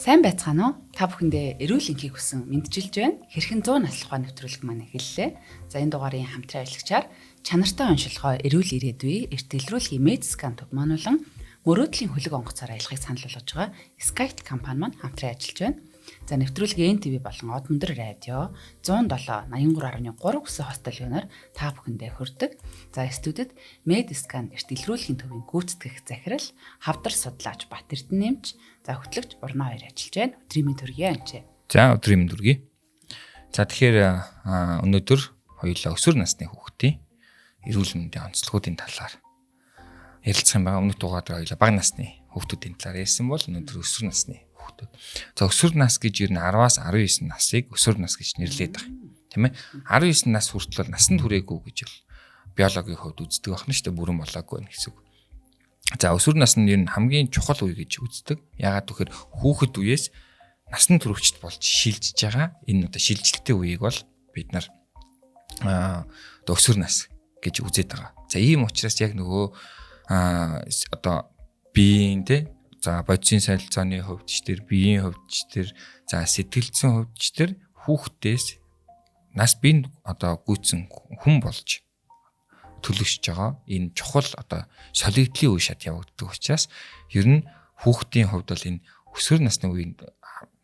Сайн байцгаана уу? Та бүхэндээ эрүүл энхийг хүсэн мэдчилж байна. Хэрхэн 100 наслах ухааны нэвтрүүлэг маань эхэллээ. За энэ дугаарын хамтран ажиллагчаар чанартай оншилгоо эрүүл ирээдүй эртгэлрүүлэхийн Медскан төв маань болон мөрөөдлийн хөлөг онгоцоор аялахыг санал болгож байгаа Skype компани маань хамтран ажиллаж байна. За нэвтрүүлгийн НТV болон Од Мөндөр радио 107 83.3 хүссэн хостел юунаар та бүхэндээ хүрдэг. За студид Медскан эртгэлрүүлэхийн төвийн гүйцэтгэх захирал Хавдар судлаач Бат Эрдэнэмч за хөтлөгч Урна хоёр ажиллаж байна. Өдрийн мэнд хүргэе анчээ. За өдрийн мэнд хүргэе. За тэгэхээр өнөөдөр хоёулаа өсвөр насны хүүхдийн эрүүл мэндийн онцлогуудын талаар ярилцах юм байгаа. Өмнөх дугаард хоёулаа бага насны хүүхдүүдийн талаар ярьсан бол өнөөдөр өсвөр насны хүүхдүүд. За өсвөр нас гэж юу н 10-аас 19 насыг өсвөр нас гэж нэрлэдэг байгаа. Тийм ээ. 19 нас хүртэл насанд хүрээгүй гэж бол биологийн хувьд үздэг байна шүү дээ. Бүрэн болоогүй байна гэсэн үг. За өсвөр нас нь ер нь хамгийн чухал үе гэж үздэг. Яагаад гэвэл хүүхэд үеэс насны төрөвчт болж шилжиж байгаа. Энэ одоо шилжилтийн үеийг бол бид нар өсвөр нас гэж үзээд байгаа. За ийм учраас яг нөгөө одоо биеийн те за бодисын солилцооны хувьд ч тэр биеийн хувьд ч тэр за сэтгэл зүйн хувьд ч тэр хүүхдээс нас бие одоо гүйцэн хүн болж төлөвшөж байгаа энэ чухал одоо солигдлын үе шат явагддаг учраас ер нь хүүхдийн хувьд бол энэ өсвөр насны үеинд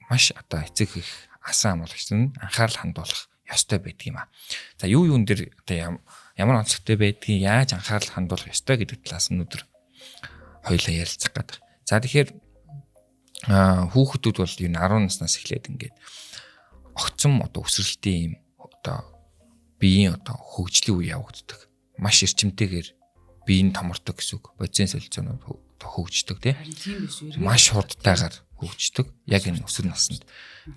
маш одоо эцэг их асан амуулагч нь анхаарал хандуулах ёстой байдаг юм аа. За юун дээр одоо ямар онцлогтой байдгийг яаж анхаарал хандуулах ёстой гэдэг талаас нь өнөөдөр хоёулаа ярилцах гэдэг. За тэгэхээр хүүхдүүд бол ер нь 10 наснаас эхлээд ингээд огцом одоо өсрэлтийн юм одоо биеийн одоо хөгжлийн үе явагддаг. Маш эрчимтэйгээр биеийн томордог гэсэн үг. Бодисын солилцоонууд хөгждөг тийм. Маш хурдтайгаар хөгждөг. Яг энэ өсвөр наснд.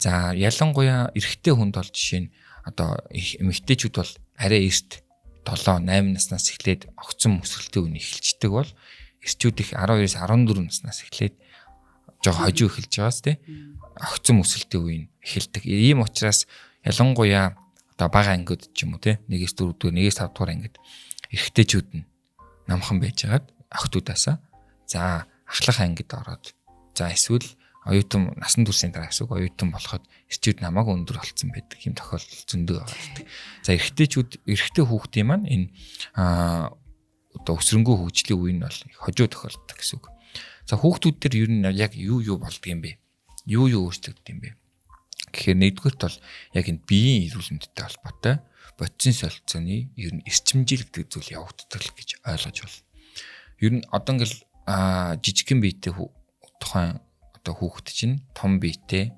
За ялангуяа эрэгтэй хүнд бол жишээ нь одоо эмэгтэйчүүд бол арай эрт 7-8 наснаас эхлээд огцом өсрэлтийн үе эхэлждэг бол эрчүүд их 12-14 наснаас эхлээд жоо хожуу эхэлж байгаас тийм. Огцом өсрэлтийн үе эхэлдэг. Ийм учраас ялангуяа одоо бага ангид ч юм уу тийм 1-4 дугаар 1-5 дугаар ангид эрэгтэйчүүд нь намхан байжгаад охтуудаасаа за ахлах ангид ороод за эсвэл оюутан насан туршийн дараа гэсэн үг оюутан болоход эрчүүд намайг өндөр болцсон байдаг юм тохиолдол зөндөө байгаа. За эрэгтэй хүүхдийн маань энэ одоо өсрөнгөө хөгжлийн үе нь бол хожуу тохиолддог гэсэн үг. За хүүхдүүд төр ер нь яг юу болдго юм бэ? Юу өөрчлөгддөг юм бэ? Тэгэхээр нэгдүгürt бол яг энэ биеийн эрүүл мэндтэй холбоотой бодисын солилцооны ер нь эрчимжил гэдэг зүйл явагддаг гэж ойлгож байна. Ер нь одоо ингээл жижигхэн биетэй тухайн одоо хүүхэд чинь том биетэй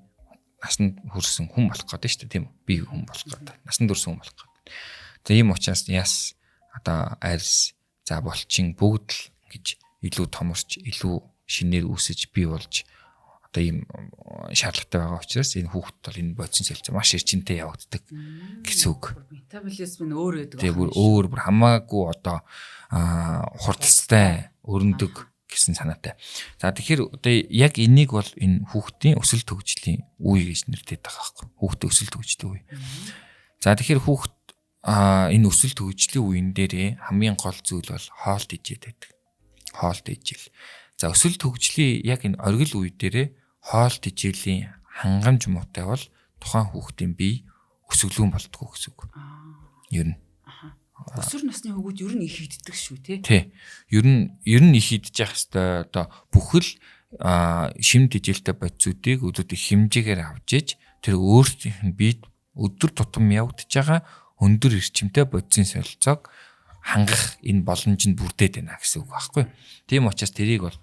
насанд хүрсэн хүн болох гэдэг шүү дээ тийм үү? Бие хүн болох гэдэг. Насанд хүрсэн хүн болох гэдэг. За ийм учраас яс одоо арьс за булчин бүгд л ингэж илүү томорч илүү шинээр үүсэж бий болж одоо ийм шаардлагатай байгаа учраас энэ хүүхэд бол энэ бодисын солилцоо маш эрчимтэй явагддаг гэсэн үг. Метаболизм нь өөр байдаг. Тэгээ бүр хамаагүй одоо хурдтай өрнөдөг гэсэн санаатай. За тэгэхээр одоо яг энийг бол энэ хүүхдийн өсөлт хөгжлийн үе гэж нэрлэдэг байгаа байхгүй. Хүүхдийн өсөлт хөгжлийн үе. За тэгэхээр хүүхд энэ өсөлт хөгжлийн үеин дээр хамгийн гол зүйл бол хоолт ижээд байдаг. Хоолт ижил. За өсөлт хөгжлийн яг энэ оргил үе дээр хоолт ижилийн хангамж муутай бол тухайн хүүхдийн бие өсөглөн болдгоо гэсэн үг. Ер нь өсвөр насны хүүгүүд ер нь их иддэг шүү тий. Тий. Ер нь их идэж явах хэвээр одоо бүхэл шимт ижилтэй бодисуудыг өдөрт хэмжээгээр авч иж тэр өөрсдийнх нь биед өдөр тутам явагдаж байгаа өндөр эрчимтэй бодисын солилцоог хангах энэ боломж нь бүрдээд байна гэсэн үг байхгүй. Тийм учраас тэрийг бол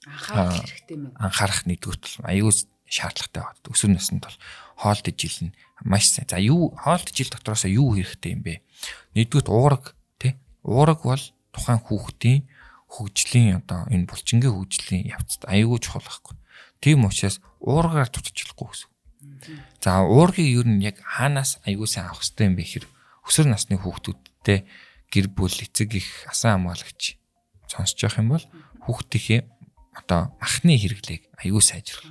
анхаарах хэрэгтэй юм. Анхаарах нэгдүгürt аюул шаардлагатай байна. Өсвөр наснд бол хоолт ижил нь маш сайн. За хоолт ижил дотроос юу хэрэгтэй юм бэ? Нэгдүгürt уураг тий. Уураг бол тухайн хүүхдийн хөгжлийн одоо энэ булчингийн хөгжлийн явцад аюул чухал байхгүй. Тийм учраас уургаар тутчихлахгүй гэсэн. За уургийг ер нь яг хаанаас аюул сайн авах хэрэгтэй юм бэ гэхээр өсвөр насны хүүхдүүдтэй гэр бүл эцэг их асан хамгаалагч сонсож явах юм бол хүүхдийнхээ одоо махны хэрэглээг аюул сайжрах.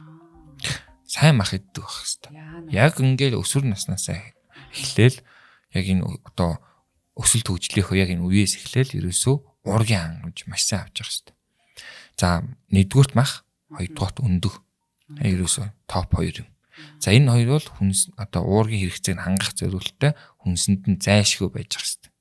Сайн мах иддэг байх хэрэгтэй. Яг ингээл өсвөр наснаас эхлээл яг энэ одоо өсөлт хөгжлийнхөө яг энэ үеэс эхлээл ерөөсөө уургийн хангамж маш сайн авч явах хэрэгтэй. За нэгдүгürt мах, хоёрдугаарт өндөг. Ерөөсөө топ 2 юм. За энэ хоёр бол хүнс одоо уургийн хэрэгцээг хангах зорилттой хүнсэнд нь зайлшгүй байж байгаа хэрэгтэй.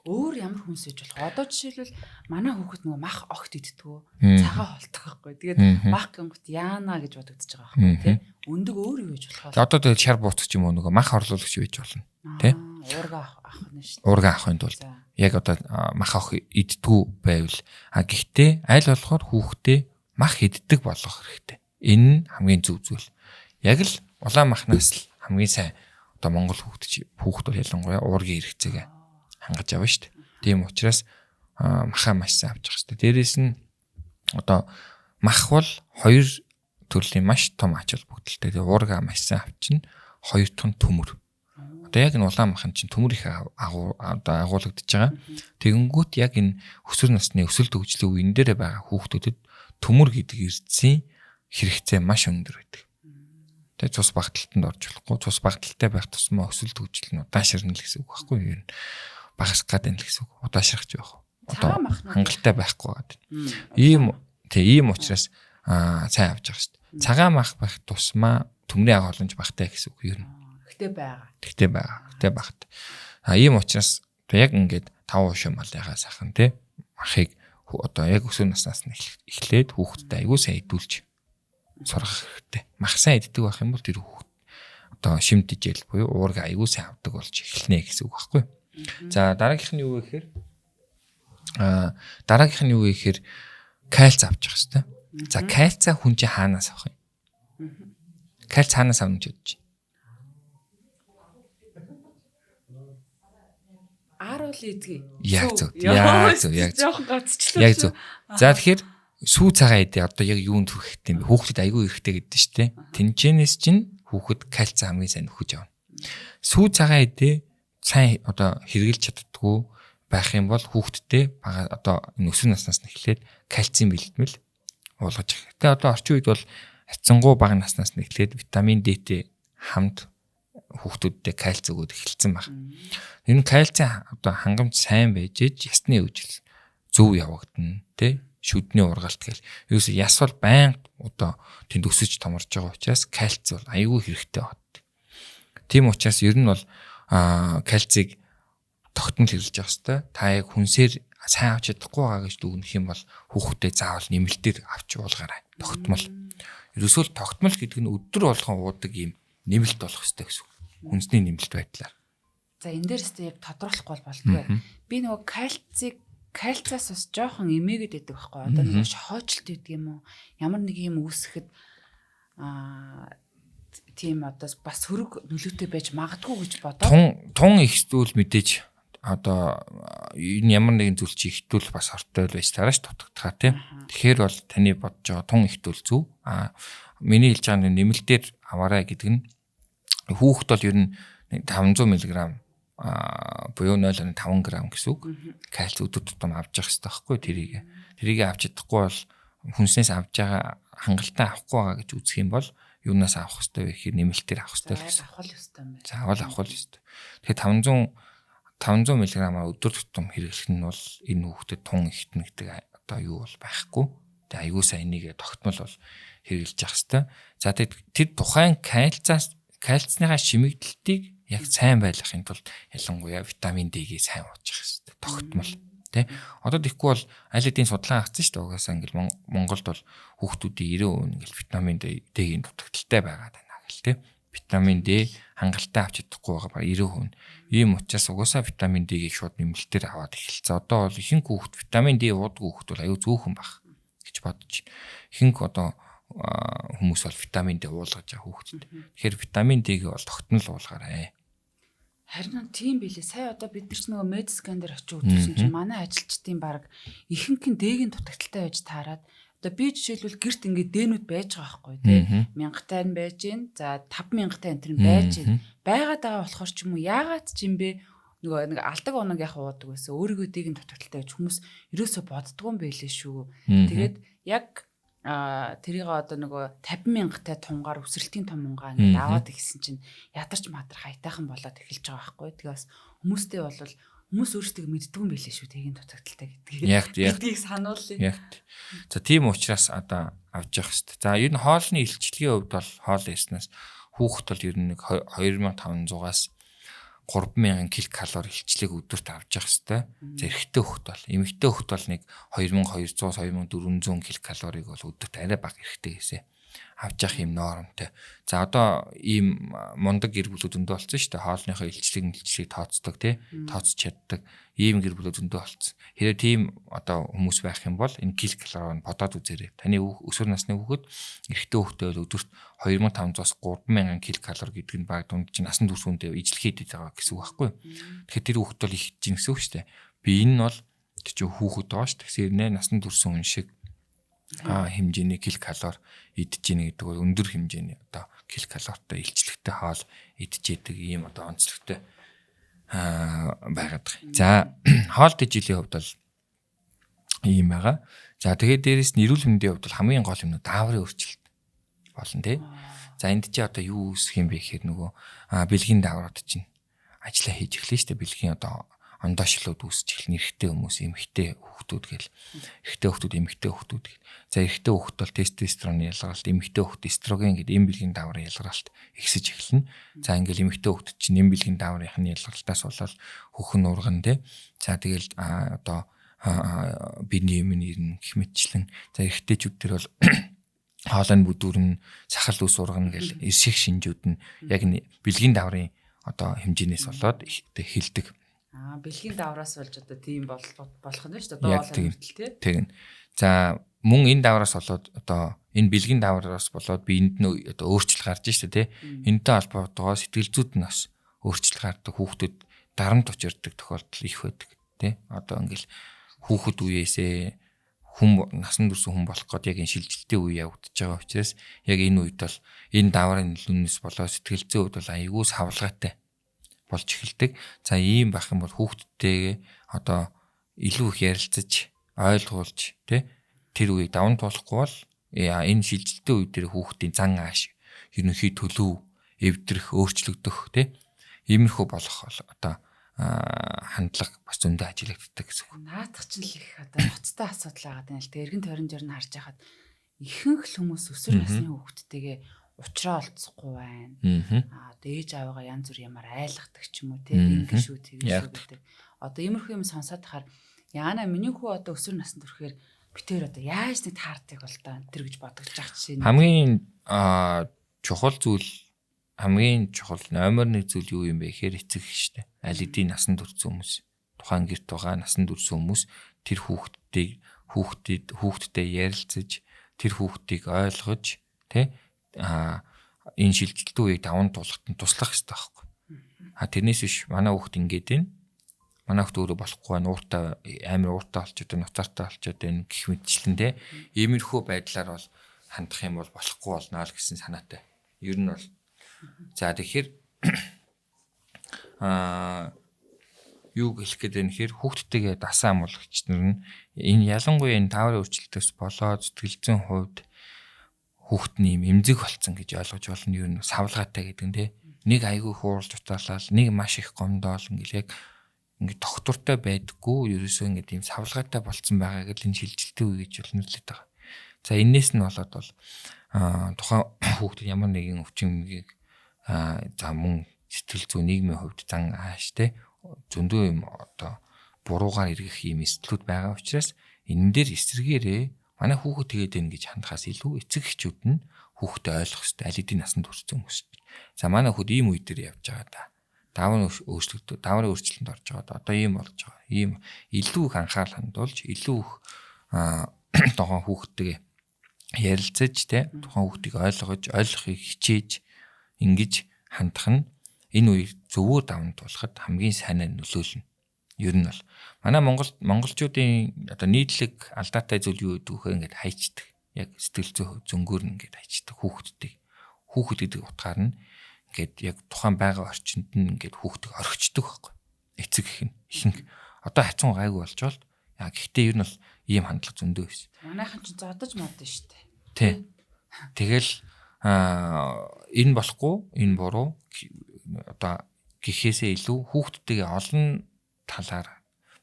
Өөр ямар хүнс ээж болох. Одоо жишээлбэл манай хүүхэд нөгөө мах огт иддэггүй. Цагаан холтох байхгүй. Тэгээд мах гингут яана гэж бодогдож байгаа байхгүй тий. Өндөг өөр юу ээж болох вэ? Одоо тэгэл шар буутах юм уу нөгөө мах орлуулагч байж болно. Тий. Уурга авах нь шүү дээ. Уурга авахын тулд яг одоо мах авах иддэггүй байвал гэхдээ аль болохоор хүүхдээ мах иддэг болгох хэрэгтэй. Энэ нь хамгийн зөв зүйл. Яг л улаан махнаас л хамгийн сайн одоо Монгол хүүхэд бол ялангуяа уургийн хэрэгцээг хангаж авна шүү дээ. Тийм учраас махаа маш сайн авч явах хэрэгтэй. Дээрээс нь одоо мах бол 2 төрлийн маш том ач холбогдолтой. Тэгээ уурга маш сайн авчна. 2 дахь нь төмөр. Одоо яг энэ улаан махан чинь төмөр их агуулгадж байгаа. Тэгэнгүүт яг энэ өсвөр насны өсөлт хөгжлийн үеийн дээр байгаа хүүхдүүдэд төмөр гэдэг эрдэсийн хэрэгцээ маш өндөр байдаг. Тэгээ цус багталтанд орж болохгүй. Цус багталтай байх тусмаа өсөлт хөгжил нь удаашрна л гэсэн үг байхгүй юу? Багасгах гэдэг нь л гэсэн үг. Удаашрахж байх. Одоо хангалттай байхгүй гэдэг. Ийм учраас сайн авч байгаа шүү дээ. Цагаан мах байх тусмаа төмрийн агуулмж багтай гэсэн үг юу? Тэгтээ багт. Ийм учраас яг ингээд 5% малынхаа сахан тий махыг одоо яг өсвөр наснаас нь эхлээд хүүхдэд аягүй сайн идүүлж сургах хэрэгтэй. Мах сайн иддэг байх юм бол тэр хүүхд одоо шимтэж ял буюу уурга аягүй сайн авдаг болж эхэлнэ гэсэн үг байхгүй. За дараагийнх нь юу вэ гэхээр кальц авч явах хэрэгтэй. За кальцаа хүн чинь хаанаас авах юм? Кальц хаанаас авах гэж бодож байна? Ааруул идэгий. Яг зөв. За тэгэхээр сүү цагаан идэ одоо яг юунд хүрэх юм бэ? Хүүхдэд аягүй эрэхтэй гэдэг шүү дээ. Тэнцэнэс чинь хүүхэд кальц хамгийн сайн нөхөж авна. Сүү цагаан идэ сайн одоо хэрэгжилж чаддаггүй байх юм бол хүүхдтэй бага одоо энэ өсвөр наснаас нь эхлээд кальцийн бэлтгэл уулгаж ирэх. Тэгээ одоо орчин үед бол хацсангуу бага наснаас нь эхлээд витамин D-тэй хамт хүүхдүүдтэй кальц өгөөд эхэлсэн баг. Энэ кальцийн одоо хангамж сайн байж ясны үжил зөв явагдана тий шүдний ургалт гэл. Ерөөсө яс бол байнга одоо тэнд өсөж томорж байгаа учраас кальц бол аюул хэрэгтэй бод. Тийм учраас ер нь бол кальцийг тогтмол хэрэглэж явах хэрэгтэй. Та яг хүнсээр сайн авч чадахгүй байгаа гэж дүгнэх юм бол хүүхдэд заавал нэмэлтээр авч уулгаарай. Тогтмол. Ерөөсөө тогтмол гэдэг нь өдөр болгон уудаг юм нэмэлт болох хэрэгтэй гэсэн. Хүнсний нэмэлт байдлаар. За энэ дээрээс яг тодорхойлохгүй болтгоо. Би нөгөө кальцаас бас жоохон эмээгээд байдаг байхгүй. Одоо нэг хойчлт гэдэг юм уу? Ямар нэг юм үүсгэхэд тийм одоо бас хөрөг нөлөөтэй байж магадгүй гэж бодоо. Тун их зүйл мэдээж одоо энэ ямар нэгэн зүйл чи ихтүүл бас хортой байж тарааш дутагдахаа тийм. Тэгэхээр бол таны бодож байгаа тун ихтүүл зөв. Миний хэлж байгаа нэмэлтээр аваарай гэдэг нь хүүхэд бол ер нь 500 мг буюу 0.5 г гэсэн үг. Кальц өдөр тутам авч явах хэрэгтэй байхгүй тэрийг авч чадахгүй бол хүнснээс авж байгаа хангалттай авахгүй байгаа гэж үзэх юм бол юунаас авах хэрэгтэй вэ гэхээр нэмэлтээр авах хэрэгтэй гэсэн. Заавал авах хэрэгтэй. Тэгэхээр 500 мг өдөр тутам хэрэглэх нь бол энэ хүүхдэд тун ихтэн гэдэг одоо юу бол байхгүй. Тэгээ аягүй сайн энийг тогтмол бол хэрэглэж явах хэрэгтэй. За тэр тухайн кальцныхаа шимэгдэлтийг яг сайн байлгахын тулд ялангуяа витамин D-ийг сайн ууж явах хэрэгтэй. Тогтмол тий. Одоо тэгэхгүй бол аль хэдийн судалгаа авсан шүү дээ. Угаасаа ингээл Монголд бол хүүхдүүдийн 90% ингээл витамин D-ийн дутагдaltaй байгаад байна гэл тий. Витамин D хангалттай авч чадахгүй байгаа 90%. Ийм учраас угаасаа витамин D-ийг шууд нэмэлтээр аваад эхэлсэн. Одоо бол ихэнх хүүхд витамин D уудаг хүүхд бол аюу зөөхөн баг гэж бодож байна. Ихэнх одоо хүмүүс бол витамин D уулгаж байгаа хүүхдэд. Тэгэхээр витамин D-г бол тогтмол уулгаарай. Харин тийм билээ. Сая одоо бид нар ч нөгөө медскан дээр очиж үзсэн чинь манай ажилчдын баг ихэнх нь D-гийн дутагдaltaй байж таарад одоо би жишээлбэл гэрт ингээд D-нүүд байж байгаа байхгүй тий. 1000-тай нь байж гин. За 5000-тай энэ нь байж гин. Байгаад байгаа болохоор ч юм уу яагаад ч юм бэ нөгөө нэг алдаг оног яг уудаг байсан. Өөрийгөө D-гийн дутагдaltaй гэж хүмүүс ерөөсө боддгоо юм байлээ шүү. Тэгээд яг тэрийг одоо нөгөө 50,000-тай тунгаар өсрэлтийн том унгаа ингээд аваад ирсэн чинь ядарч мадар хайтайхан болоод эхэлж байгаа байхгүй. Тэгээс хүмүүстэй бол Хүмүүс өөрсдөө мэддэг юм байлээ шүү тэгийн дутагдaltaй гэдгийг. Гэдгийг сануулъя. За тийм учраас одоо авч явах хэрэгтэй. За ер нь хоолны илчлэгийн хувьд бол хоол яснаас хүүхэд бол ер нь нэг 2500-аас 3000 ккал илчлэг өдөрт авч явах хэрэгтэй. За эрэгтэй хүүхэд бол эмэгтэй хүүхэд бол нэг 2200-аас 2400 ккалыг бол өдөрт арай бага эрэгтэй гэсэ авч явах юм нормтой. За одоо ийм мундаг гэр бүлүүд зөндөө болсон шүү дээ. Хоолныхоо илчлэг тооцдог тий. Тооцож чаддаг ийм гэр бүлүүд зөндөө болсон. Хэрэв тийм одоо хүмүүс байх юм бол энэ ккалорыг бодоод үзээрэй. Таны өсвөр насны хүүхэд эрэгтэй хүүхдээ бол өдөрт 2500-аас 3000 ккал гэдэг нь баг дунд чинь насан турш үнэтэй ижлэх хийдэг байгаа гэсэн үг байхгүй. Тэгэхээр тэр хүүхэд бол их жин гэсэн үг шүү дээ. Би энэ нь бол чи хүүхэд байгаа шүү. Тэгэхээр нэ насан турш хүн шиг хэмжээний ккал идэж ийн гэдэг бол өндөр хэмжээний одоо ккалортой илчлэгтэй хоол идэж идэг ийм одоо онцлогтой байгаад байгаа. За хоол тэжээлийн хувьд бол ийм байгаа. За тэгээд дээрэс нь эрүүл мэндийн хувьд бол хамгийн гол юм нь дааврын өөрчлөлт болно тий. За энд чи одоо юу үүсэх юм бэ гэхээр нөгөө бэлгийн дааврууд чинь ажиллаа хийж эхлэв шүү дээ. Бэлгийн одоо ондоошлууд үүсэж эхэлнэ. Эрэгтэй хүмүүс, эмэгтэй хүүхдүүд гэл. Эрэгтэй хүүхдүүд, эмэгтэй хүүхдүүд гэл. За эрэгтэй хүүхд бол тестостероны ялгаралт, эмэгтэй хүүхд эстроген гэдэг эм бэлгийн дааврын ялгаралт ихсэж эхэлнэ. За ингээл эмэгтэй хүүхд чинь эм бэлгийн дааврынхны ялгаралтаас болоод хөхн урган тий. За тэгэл одоо биений юм нэрнэ гэх мэтчлэн. За эрэгтэйчүүд төр бол хоолойн бүдүүрн, сахал үс ургана гэл эрших шинжүүд нь яг бэлгийн дааврын одоо хэмжээнээс болоод эхэлдэг. Бэлгийн даавраас болж одоо тийм болох нь шүү дээ. Доолоо хүртэл тий. Тэгнь. За мөн энэ даавраас болоод одоо энэ бэлгийн даавраас болоод биед нь одоо өөрчлөлт гарч шүү дээ тий. Энэтэй холбоотойгоо сэтгэл зүйд нь бас өөрчлөлт гардаг. Хүүхдүүд дарамт учирдаг тохиолдол их байдаг тий. Одоо ингээл хүүхэд үеэсээ хүн насан турш хүн болох гээд яг энэ шилжилтийн үе явагдаж байгаа учраас яг энэ үед бол энэ дааврын нөлөөнөөс болоод сэтгэл зүйн хувьд бол аюул савлгаатай болж эхэлдэг. За ийм байх юм бол хүүхдтэйгээ одоо илүү их ярилцаж, ойлгуулж тий тэр үеийг даван туулахгүй бол энэ шилжилтийн үе дээр хүүхдийн зан ааш, ерөнхий төлөв, эвдрэх, өөрчлөгдөх тий иймэрхүү болох одоо хандлага бас зөндөө ажиллагддаг гэсэн үг. Наадах ч л их одоо ноцтой асуудал байгаа юм л. Эргэн тойрон жирн харж байхад ихэнх л хүмүүс өсвөр насны хүүхдтэйгээ уучраа олцохгүй байна. Ээж аавгаа янз бүр ямар айлгадаг ч юм уу те ингэ шүү тэгэж шүү гэдэг. Одоо иймэрхүү юм сонсоод тахаар яана миний хүү одоо өсвөр наснд хүрэхээр битээр одоо яаж нэг таардыг бол та тэр гэж бодогдож байгаа чинь. Хамгийн чухал номер 1 зүйл юу юм бэ гэхээр эцэг штэ. Аль хэдийн насанд хүрсэн хүмүүс, тухайн гэрт байгаа насанд хүрсэн хүмүүс тэр хүүхдтэй ярилцаж, тэр хүүхдийг ойлгож тэ энэ шилжилтийн үеийг даван туулахад нь туслах хэрэгтэй байхгүй. Тэрнээс биш манай хүүхд ингэж байна. Манай хүүхд өөрөө болохгүй байна. Амар ууртай болчиход байна, ноцаартай болчиход байна гэх мэтчлэн те. Иймэрхүү байдлаар бол хандах юм бол болохгүй болно л гэсэн санаатай. Ер нь бол за тэгэхээр юу хэлэх гээд байна гэхээр хүүхдтэйгээ дасан амуулагч нар нь энэ ялангуяа энэ дааврын өөрчлөлтөөс болоод сэтгэл зүйн хувьд хүүхдний юм эмзэг болцсон гэж ойлгож болно. Юу нь савлгаатай гэдэг нь те. Нэг айгүй хууралж утаалал, нэг маш их гомдоол ингээл яг ингээд доктортой байдаггүй ерөөсөө ингээд ийм савлгаатай болцсон байгааг л энэ шилжилтийн үе гэж бол нэрлэдэг байгаа. За энээс нь болоод бол тухайн хүүхдэд ямар нэгэн өвчмөгийг за мөн сэтгэл зүй нийгмийн хувьд зан ааш те зөндөө юм одоо буруугаар эргэх юм эслүүд байгаа учраас энэ дээр эсрэгээрээ манай хүүхэд тэгээд байна гэж хандхаас илүү эцэг эхчүүд нь хүүхдэд ойлгох хэрэгтэй. Аль хэдийн насанд хүрсэн хүмүүс. За манай хүүхэд ийм үе дээр явж байгаа да. Дааврын өөрчлөлтөнд орж байгаа. Одоо ийм болж байгаа. Ийм илүү их анхаарал хандуулж, илүү их тухайн хүүхдтэйгээ ярилцаж, тэ тухайн хүүхдийг ойлгохыг хичээж ингэж хандах нь энэ үеийг зөвөр даван туулахад хамгийн сайн нөлөөлнө. Ер нь бол манай монголчуудын одоо нийтлэг алдаатай зүйл юу гэдэг вэ ингээд хайчдаг. Яг сэтгэл зөнгөөр нь ингээд хайчдаг хүүхдүүдийг. Хүүхэд гэдэг утгаар нь ингээд яг тухайн байгаа орчинд нь ингээд хүүхдийг орхичдаг байхгүй. Эцэг ихэнх одоо хацсан гайгүй болж бол яа гэхдээ ер нь бол ийм хандлага зөндөө байсан. Манайхан ч зодож мод нь шүү дээ. Тий. Тэгэл энэ болохгүй, энэ буруу одоо гэхээсээ илүү хүүхдтэйгээ олон талаар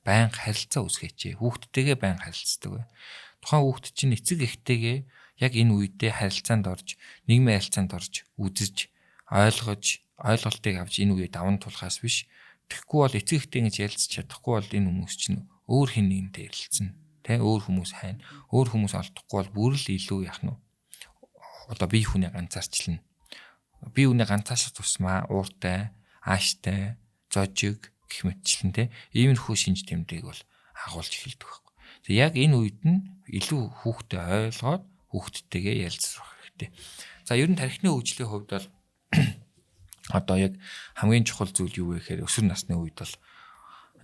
байнга харилцаа үүсгээч. Хүүхдтэйгээ байнга харилцдаг бай. Тухайн хүүхд чинь эцэг эхтэйгээ яг энэ үедээ харилцаанд орж, нийгмийн харилцаанд орж, үзэж, ойлгож, ойлголтыг авч энэ үеэ даван тулахаас биш. Тэгэхгүй бол эцэг эхтэй ингэж ярилцж чадахгүй бол энэ хүмүүс чинь өөр хэн нэгнтэй ярилцсан. Тэ өөр хүмүүс хайна. Өөр хүмүүс олдохгүй бол бүр л илүү яах нь. Одоо бие хүний ганцаарчлна. Бие хүний ганцааш тусмаа ууртай, ааштай, зожиг гэх мэтчлэн тэ иймэрхүү шинж тэмдэг бол агуулж эхэлдэг байхгүй. Тэгээ яг энэ үед нь илүү хүүхдэд ойлгоод хүүхдтэйгээ ярилцах хэрэгтэй. За ер нь тархины хөгжлийн хувьд бол одоо яг хамгийн чухал зүйл юу вэ гэхээр өсвөр насны үед бол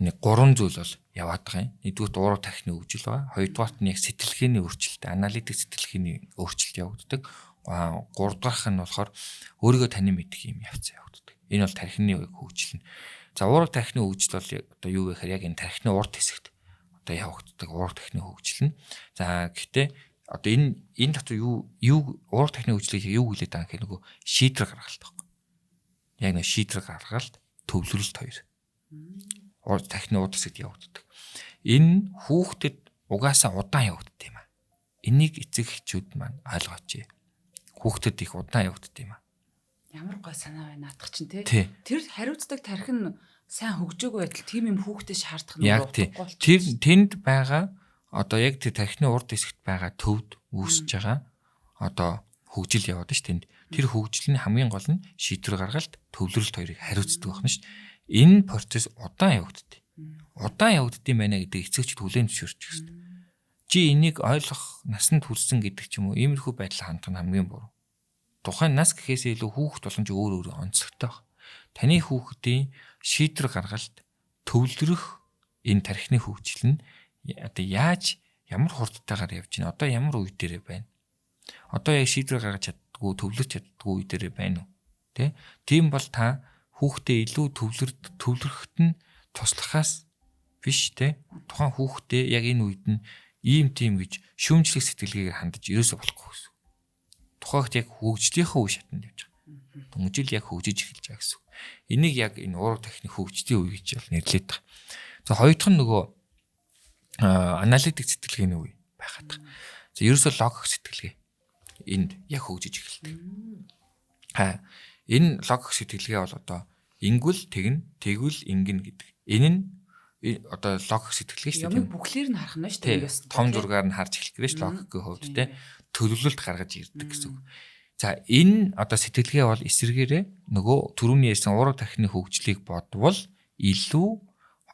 нэг 3 зүйл бол яваад байгаа юм. Нэгдүгээр уурга тархины хөгжил байгаа. Хоёрдугаарт нь яг сэтгэлгээний өөрчлөлт, аналитик сэтгэлгээний өөрчлөлт явагддаг. Гуравдугаарх нь болохоор өөрийгөө танин мэдэх юм явцсан явагддаг. Энэ бол тархины хөгжил нь. За уурга тархины хөгжил бол одоо юу вэ гэхээр яг энэ тархины урд хэсэгт одоо явагддаг уурга тархины хөгжил нь. За гэхдээ одоо энэ дотор юу уурга тархины хөгжлийг юу хэлээд байгаа гэхээр нөгөө шийдвэр гаргалт байхгүй. Яг нэг шийдвэр гаргалт, төвлөрөлт хоёр. Урд тархины урд хэсэгт явагддаг. Энэ хүүхдэд угаасаа удаан явагддаг юм аа. Энийг эцэг эхчүүд маань ойлгооч. Хүүхдэд их удаан явагддаг юм аа. Ямар гой санаа байна наадах чинь тий. Тэр хариуцдаг тархин сайн хөгжөөгүй байтал тийм юм хүүхдэд шаардах нь болохгүй. Тэр тэнд байгаа одоо яг тэр тархины урд хэсэгт байгаа төвд үүсэж байгаа одоо хөгжил яваад ш тэнд. Тэр хөгжлийн хамгийн гол нь шийдвэр гаргалт, төвлөрөлт хоёрыг хариуцдаг байна ш. Энэ процесс удаан явагддаг. Удаан явагддсан байна гэдэг эцэгчд хүлээн зөвшөөрч байна. Чи энийг ойлгох насанд хүрсэн гэдэг ч юм уу иймэрхүү байдлаар хандах нь хамгийн буруу. Тухайн нас гэхээсээ илүү хүүхэд болгон ч өөр өөр онцлогтой баг. Таны хүүхдийн шийдвэр гаргалт, төвлөрөх энэ тархины хөгжил нь одоо яаж ямар хурдтайгаар явж байна? Одоо ямар үе дээрээ байна? Одоо яг шийдвэр гаргаж чаддгүй, төвлөрч чаддгүй үе дээрээ байна уу? Тэ? Тийм бол та хүүхдээ илүү төвлөрөхөд нь туслахаас биш те. Тухайн хүүхдээ яг энэ үед нь ийм тийм гэж шүүмжлэх сэтгэлгээгээр хандаж ерөөсө болохгүй гэсэн. Тухайд яг хөгжлийнхөө үе шатанд явж байгаа. Дөнгөжил яг хөгжиж эхэлж байгаа гэсэн. Энийг яг энэ уурга тархины хөгжлийн үе гэж нэрлэдэг байгаа. За хоёр дахь нь нөгөө аналитик сэтгэлгээний үе байхад. За ерөөсө логик сэтгэлгээ энд яг хөгжиж эхэлдэг. Энэ логик сэтгэлгээ бол одоо ингүүл тэгнэ, тэгвэл ингэнэ гэдэг. Энэ нь одоо логик сэтгэлгээ шүү дээ. Юм бүхлээр нь харах нь шүү дээ. Том зургаар нь харж эхлэх гэж логикийн хувьд те төлөвлөлт гаргаж ирдэг гэсэн үг. За энэ одоо сэтгэлгээ бол эсэргээрээ нөгөө түрүүний ярьсан уурга тархины хөгжлийг бодвол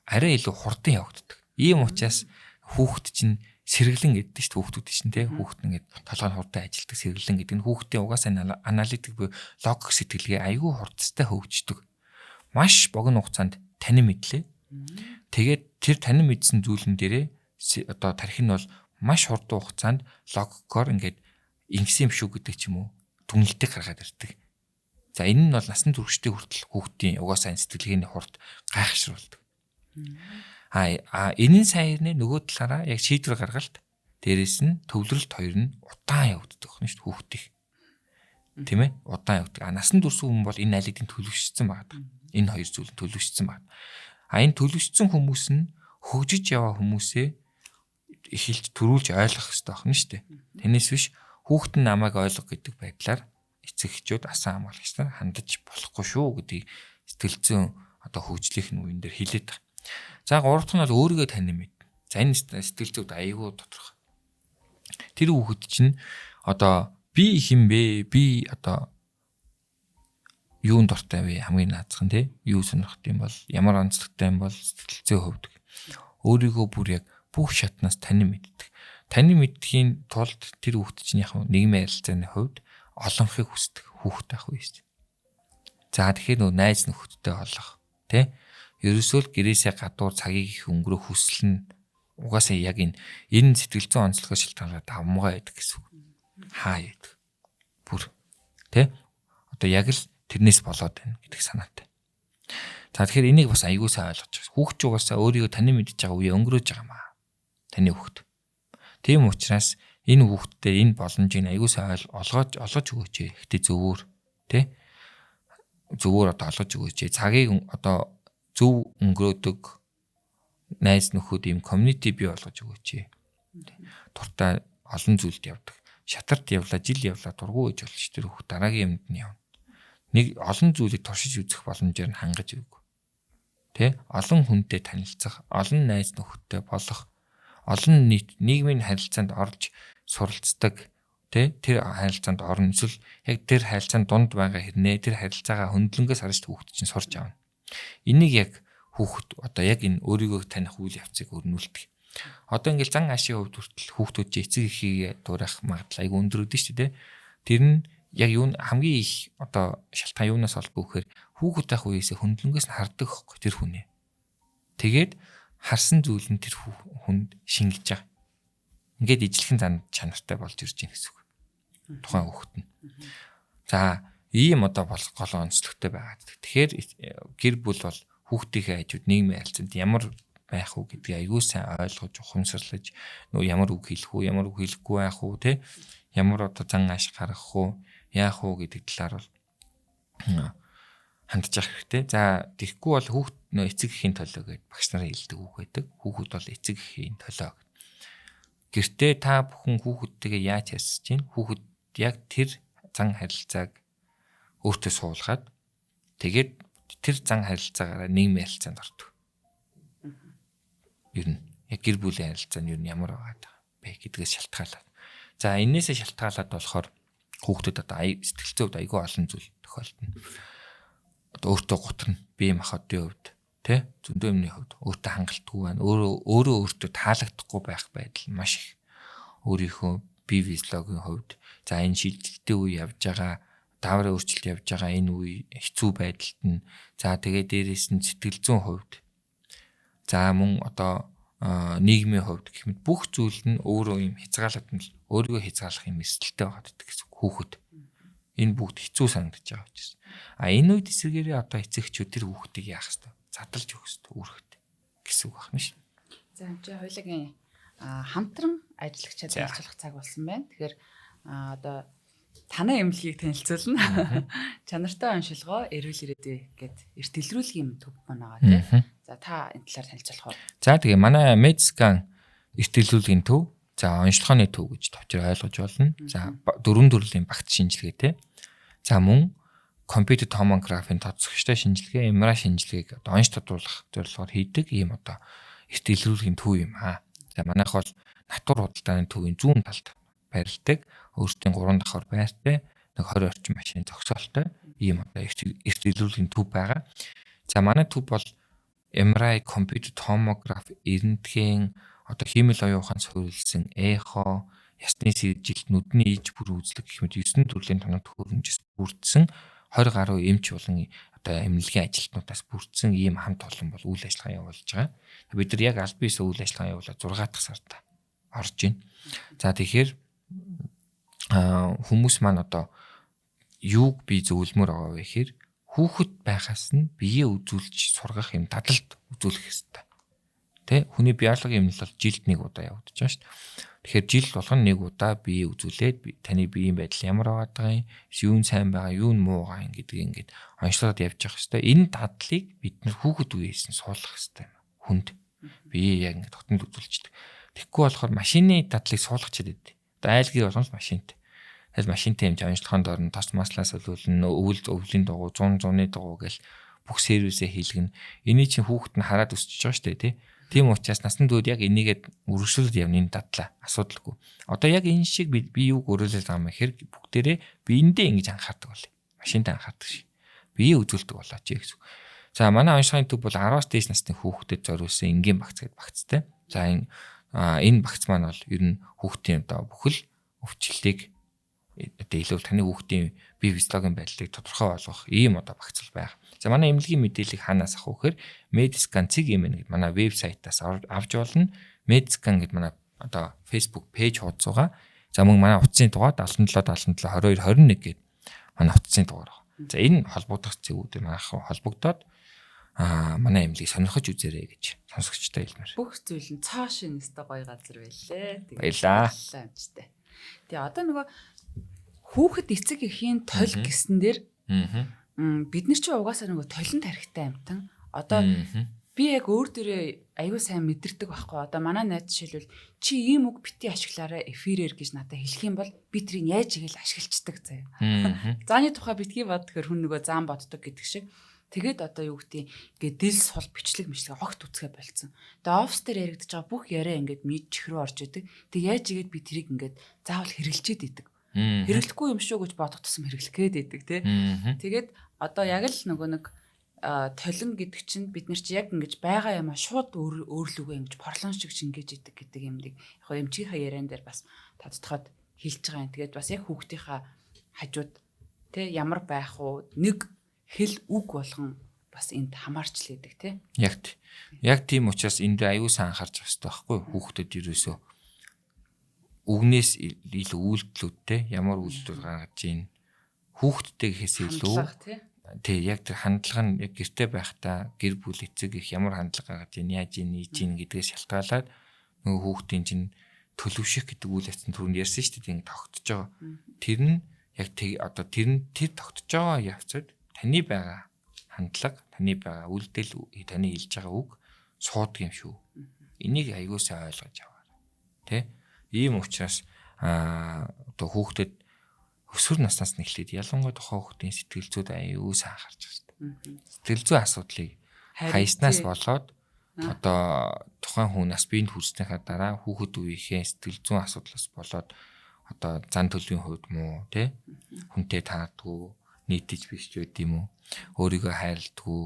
арай илүү хурдан явагддаг. Ийм учраас хүүхэд чинь сэргэлэн гэдэг чинь хүүхдүүд чинь те хүүхэд ингээд толгой нь хурдан ажилдаг сэргэлэн гэдэг нь хүүхдийн угаасаа аналитик буюу логик сэтгэлгээ аюул хурдтай хөгждөг. Маш богино хугацаанд танин мэдлээ. Тэгээд тэр танин мэдсэн зүйлэн дээрээ одоо тархин нь бол маш хурдан хугацаанд логикоор ингээд ингэсэн юм шүү гэдэг ч юм уу дүнэлтийг гаргаад ирдэг. За энэ нь бол насан туршидтын хүртэл хүүхдийн угаасаа сэтгэлгээний хурд гайхшруулдаг. Энэ саяны нөгөө талаараа яг шийдвэр гаргалт дээрэс нь төвлөрөлт хоёр нь удаан явагддаг байна шүү дээ хүүхдийн. Тийм ээ? Удаан явдаг. Насан турш хүн бол энэ алидын төлөвшсөн байгаа. Энэ хоёр зүйл төлөвшсөн байна. Энэ төлөвшсөн хүмүүс нь хөгжиж яваа хүмүүсээ эхэлж төрүүлж ойлгох хэрэгтэй байна шүү дээ. Тэнэс биш хүүхэд нь намайг ойлгох гэдэг байдлаар эцэг эхчүүд асан хамгаалагч нар хандаж болохгүй шүү гэдгийг сэтгэл зүйн одоо хөгжлийнх нь үеийн дээр хэлээд байгаа. За гурав дахь нь бол өөрийгөө танин мэд. За энэ сэтгэл зүйд аюул тодорхой. Тэр хүүхэд чинь одоо би хэм бэ? Би одоо юунд дуртай вэ? Хамгийн наазах нь те юу сонирхт юм бол ямар онцлогтой юм бол сэтгэл зүйн хувьд өөрийгөө бүр яг бүх шатнаас танин мэддэг. Танин мэдхийн тулд тэр хүүхэд чинь яг нийгмийн харилцааны хувьд олонхыг хүсдэг хүүхэд ах вэ? За тэгэхээр нөө найз нөхөдтэй олох те ерөөсөө л гэрээсээ гадуур цагийг их өнгөрөх хүсэл нь угаасаа яг энэ сэтгэл зүйн онцлогоо шилтгаалаад давмгаа байдаг гэсэн үг. Хаа яадаг. Бүр тэ одоо яг л тэрнээс болоод байна гэдэг санаатай. За тэгэхээр энийг бас аягүй сайн ойлгож байгаа. Хүүхд ч угаасаа өөрийгөө танин мэдж байгаа үе өнгөрөөж байгаа маа. Таны хүүхд. Тийм учраас энэ хүүхдтэй энэ боломжийг аягүй сайн олгож өгөөч. Гэтэ зөвөр тэ зөвөр одоо олгож өгөөч. Цагийг одоо зөв өнгөрөөдөг найз нөхөд ийм community бий болгож өгөөч. Дуртай олон зүйлд явдаг. Шатарт явлаа, жил явлаа, дургу гэж болж тэр хөх дараагийн юмд нь явна. Нэг олон зүйлийг туршиж үзэх боломжоор нь хангаж өгөө. Тэ? Олон хүнтэй танилцах, олон найз нөхөдтэй болох, олон нийгмийн харилцаанд орж суралцдаг, тэ? Тэр харилцаанд орно. Эсвэл яг тэр харилцаанд дунд байгаа хэрнээ тэр харилцаагаа хөндлөнгөөс харж хүүхэд чинь сурч авна. Энийг яг хүүхэд одоо яг энэ өөрийгөө таних үйл явцыг өрнүүлдэг. Одоо ингээл зан аашийн хувьд хүртэл хүүхдүүд чи эцэг эхийг дуурайх магадлал айгүй өндөр өдөө шүү дээ. Тэр нь яг юу хамгийн их одоо шалтгаан юунаас олбоо гэхээр хүүхэд байх үеэс хөндлөнгөөс нь хардаг хөхгүй тэр хүнээ. Тэгээд харсан зүйл нь тэр хүнд шингэж байгаа. Ингээд ижлэхэн зан чанартай болж ирж байна гэсэн үг. Тухайн хүүхэд нь. За ийм одоо гол онцлогтой байгаа. Тэгэхээр гэр бүл бол хүүхдийнхээ хажууд нийгмийн харилцаанд ямар байх уу гэдгийг аягүй сайн ойлгож ухамсарлаж нөө ямар үг хэлэх үү, ямар үг хэлэхгүй байх уу, тэ ямар одоо зан ааш гаргах уу, яах уу гэдэг талаар бол хандж явах хэрэгтэй. За тэгэхгүй бол хүүхд нөө эцэг эхийн төлөө гэж багш нарын хэлдэг үг байдаг. Хүүхэд бол эцэг эхийн төлөө. Гэртээ та бүхэн хүүхэдтэйгээ яаж ярьж чинь хүүхэд яг тэр зан харилцааг өөртөө суулгаад тэгээд тэр зан харилцаагаараа нийгмийн харилцаанд ордог. Ер нь яг гэр бүлийн харилцаа нь ер нь ямар байгаа бэ гэдгээс шалтгаалаад. За энээсээ шалтгаалаад болохоор хүүхдүүд одоо сэтгэл зүйд айгүй олон зүйл тохиолдно. Одоо өөртөө гутрна, бие махбодын хувьд, тэ зөндөө юмны хувьд өөртөө хангалтгүй байна. Өөртөө таалагдахгүй байх байдал маш их. Өөрийнхөө бие физиологийн хувьд за энэ шилжилтийн үе явж байгаа, дааврын өөрчлөлт явж байгаа энэ үе хэцүү байдалд нь за тэгээ дээрээс нь сэтгэл зүйн хувьд за мөн одоо нийгмийн хувьд гэх мэт бүх зүйл нь өөрөө юм хязгаалаад нь өөрийгөө хязгаалах юм эрсдэлтэй байгаа гэсэн хүүхэд. Энэ бүгд хэцүү санагдаж байгаа учраас. Энэ үед эсвэргээрээ одоо эцэгчүүд тэр хүүхдийг яах хэвээр задлж өгөх хэвээр үүрэгт гэсэн үг байна шүү. За энэ чинь хоёулагийн хамтран ажиллагчаад ажиллах цаг болсон байна. Тэгэхээр одоо танай эмнэлгийг танилцуулна. Чанартай оншилгоо эрүүл ирээдүй гэд эрт илрүүлгийн төв маань байгаа тийм. За та энэ талаар танилцуулах уу? За тэгээ манай Медскан эрт илрүүлгийн төв, за онцлогооны төв гэж товчроо ойлгож болно. За дөрвөн төрлийн багц шинжилгээтэй. За мөн компьютер томографийн тодсогчтой шинжилгээ, MRI шинжилгээг одоо онц тодруулах зорилгоор хийдэг ийм одоо эрт илрүүлгийн төв юм аа. За манайх бол натур худалдааны төвийн зүүн талд байрладаг. Өөртөө 3 давхар байртай, нэг 20 орчим машины зогсоолтой ийм одоо эрт илрүүлгийн төв байгаа. За манай төв бол MRI, компьютер томограф, эрентген, одоо хиймэл оюун ухаанс суурилсан эхо, ясны сэржилт, нүдний иж бүр үзлэг гэх мэт 9 төрлийн тоног төхөөрөмжөөс бүрдсэн 20 гаруй эмч болон одоо эмнэлгийн ажилтнуудаас бүрдсэн ийм хамт олон бол үйл ажиллагаа явуулж байгаа. Бид нар яг аль биесээ үйл ажиллагаа явуулаад 6 дахь сард орж байна. За тэгэхээр хүмүүс маань одоо юуг би зөвлөмөр байгаа вэ гэхээр хүүхэд байхаас нь биеэ үзүүлж сургах юм дадалд үзүүлэх хэрэгтэй. Тэ хүний биологийн эмнэлэл бол жилд нэг удаа явагдаж байгаа шүү дээ. Тэгэхээр жил болгон нэг удаа биеэ үзүүлээд таны биеийн байдал ямар байгаа юм, юу нь сайн байгаа, юу нь муу байгаа юм гэдгийг ингээд онцлоод явж явах хэрэгтэй. Энэ дадлыг бид нар хүүхэд үеэс нь суулгах хэрэгтэй юм. Хүнд биеэ яг ингээд хотод үзүүлчихдэг. Тэгэхгүй болохоор машины дадлыг суулгачаад идэв. Одоо айлгий болгоно машинт. Тэгэл машинтай хэмжээ онцлогоонд орно, тос маслаас өлүүлнэ, өвлийн дугуй, 100 100-ны дугуй гэл бүх сервисээ хийлгэн. Эний чинь хүүхэд нь хараад өсөж байгаа шүү дээ, тий. Тийм учраас насан туршид яг энийгээд үргэлжлүүлээд явна энэ дадлаа. Асуудалгүй. Одоо яг энэ шиг би юуг өөрөөлөл байгаа юм хэрэг бүгдээрээ биендээ ингэж анхаардаг болъё. Машинтай анхаардаг шиг. Бие үзүүлдэг болооч гэсэн. За манай онцлогын төв бол 10-аас дээш насны хүүхдэд зориулсан энгийн багц гэдэг багцтай. За энэ багц маань бол ер нь хүүхдийн одоо бүхэл өвчлөлтийг одоо илүү таны хүүхдийн бие физиологийн байдлыг тодорхой болгох ийм одоо багцлал байна. За манай эмнэлгийн мэдээллийг хаанаас авах вэ гэхээр Медскан CGM гэдэг манай вебсайтаас авч болно. Медскан гэдэг манай одоо Facebook пэйж хуудас байгаа. За мөн манай утасны дугаар 77 77 22 21 гэдэг манай утасны дугаар байна. За энэ холбогдох зэвүүд манайхан холбогдоод манай эмнэлгийг сонирхож үзээрэй гэж сонсогчтой хэлмээр. Бүх зүйл нь цааш нэстэ гоё газар байлээ. Баялаа. Тэгээ одоо нөгөө хүүхэд эцэг эхийн толь гэсэн дээр бид нар чи угаасаа нөгөө толинд харихтай амтан одоо би яг өөр дөрөө аюу сайн мэдэрдэг байхгүй. Одоо манай найз жишээлбэл чи ийм үг бити ашиглаарай эфирээр гэж надад хэлэх юм бол би тэрийг яаж игээл ашиглацдаг заяа. Зааны тухай битгий боддохоор хүн нөгөө зан боддог гэдэг шиг. Тэгээд одоо юу гэдэг ингээд дэл сул бичлэг огт үцгээ болцсон. Тэгээ офс дээр яригдаж байгаа бүх яриа ингээд мэд чихрүү орж идэг. Тэг яаж игээд би тэрийг ингээд заавал хэрэгжилчээд идэг. Хэрэглэхгүй юм шүү гэж бодох тусам хэрэглэх гээд идэг тий. Тэгээд одоо яг л нөгөө нэг толин гэдэг чинь бид нар чи яг ингэж байгаа юм а шууд өөрлөгөө ингэж порлон шиг шингээж идэг гэдэг юмдыг яг эмчийнхаа яриан дээр бас тодтоход хэлж байгаа юм. Тэгээд бас яг хүүхдийнхаа хажууд тэ ямар байх уу нэг хэл үг болгон бас энд хамаарч л идэг тэ. Яг тийм учраас энд аюу сан анхаарч байгаа хэрэгтэй байхгүй хүүхдэд ерөөсөө үгнээс илүү үйлдэлүүд тэ ямар үйлдэл гаргаж ийн хүүхдтэй гэхээс илүү тий яг тэр хандлага нь яг гэртээ байхдаа гэр бүл эцэг их ямар хандлага гаргаж ийн яаж ийн ийж ийн гэдгээс шалтгаалаад нөгөө хүүхдийн чинь төлөвшөх гэдэг үйл явцын түрүүнд ярьсан шүү дээ ингэ тогтож байгаа. Тэр нь яг одоо тэр тогтож байгаа явцад таны байгаа хандлага, таны байгаа үйлдэл, таны хэлж байгаа үг суудаг юм шүү. Энийг аягуулсаа ойлгож аваарай. Тэ? Ийм учраас одоо хүүхдэд өсвөр наснаас нь эхлээд ялангуяа тухайн хүүхдийн сэтгэл зүйд аюу сайн анхаарч байгаа шүү. Сэтгэл зүйн асуудлыг хайснаас болоод одоо тухайн хүнээс биед хүрснийхаа дараа хүүхэд үеийнхээ сэтгэл зүйн асуудлаас болоод одоо зан төлөвийн хувьд муу тий хүнтэй таадгүй нийтэж биш ч үт юм уу өөрийгөө хайрладгүй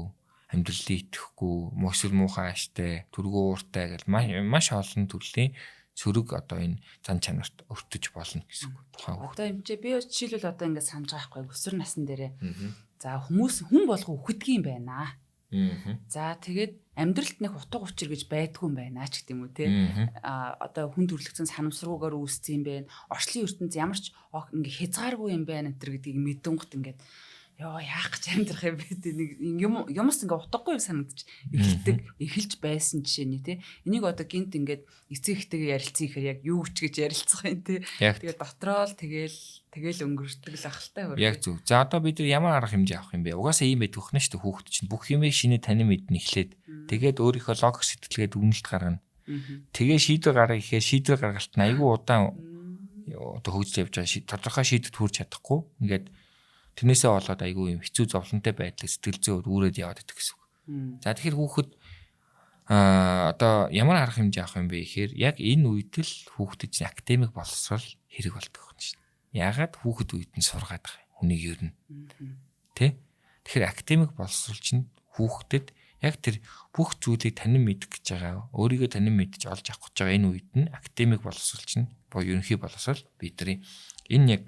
амьдралыг итгэхгүй мөсөл муухай аштай түргүү ууртай гэл маш олон төрлийн сөрөг одоо энэ зан чанарт өртөж болно гэсэн үг. Тухайн хүүхд. Одоо юм чи би жишээлбэл одоо ингээд санаж байгаа байхгүй өсвөр насн дээрээ. За хүн болго үхдэг юм байна. За тэгээд амьдралд нэг утга учир гэж байдгүй юм байна ч гэдэм үү те. Одоо хүн төрлөختсөн санамсруугаар үүссэн юм байна. Орчлын ертөнд ямар ч ингээ хязгааргүй юм байна энэ гэдгийг мэдэнгут ингээд яах гэж амьдрах юм бэ те нэг юмс ингээ утгагүй санагдаж эхэлж байсан жишээ нь те. Энийг одоо гинт ингээд эцэг ихтэйгээ ярилцсан ихээр яг юу ч гэж ярилцах юм те. Тэгээд дотроо л тэгэл өнгөрдөг л ахaltaй хөр. Яг зөв. За одоо бид нар ямар арга хэмжээ авах юм бэ? Угаасаа ийм байдаг хнэ шүү дээ хүүхд чинь бүх юмыг шинэ тань мэднэ эхлээд. Тэгээд өөрийнхөө логик сэтгэлгээд үнэлт гаргана. Тэгээ шийдвэр гаргах ихээр шийдвэр гаргалт нь айгүй удаан одоо хөгжиж явж байгаа тодорхой шийдвэрт хүрч чадахгүй. Ингээд тэрнээсээ болоод айгүй юм хэцүү зовлонтой байдлыг сэтгэл зүйд үүрээд яваад идэх гэсэн үг. За тэгэхээр хүүхэд одоо ямар арга хэмжээ авах юм бэ гэхээр яг энэ үед л хүүхдэд чинь академик боловсрол хэрэг болдог юм шин. Яагаад хүүхэд үед нь сургаад байгаа юм хүнийг ер нь. Тэ? Тэгэхээр академик боловсрол чинь хүүхдэд яг тэр бүх зүйлийг танин мэдэх гэж байгаа, өөрийгөө танин мэдж олж авах гэж байгаа энэ үед нь академик боловсрол чинь буюу ерөнхий боловсрол бидний энэ яг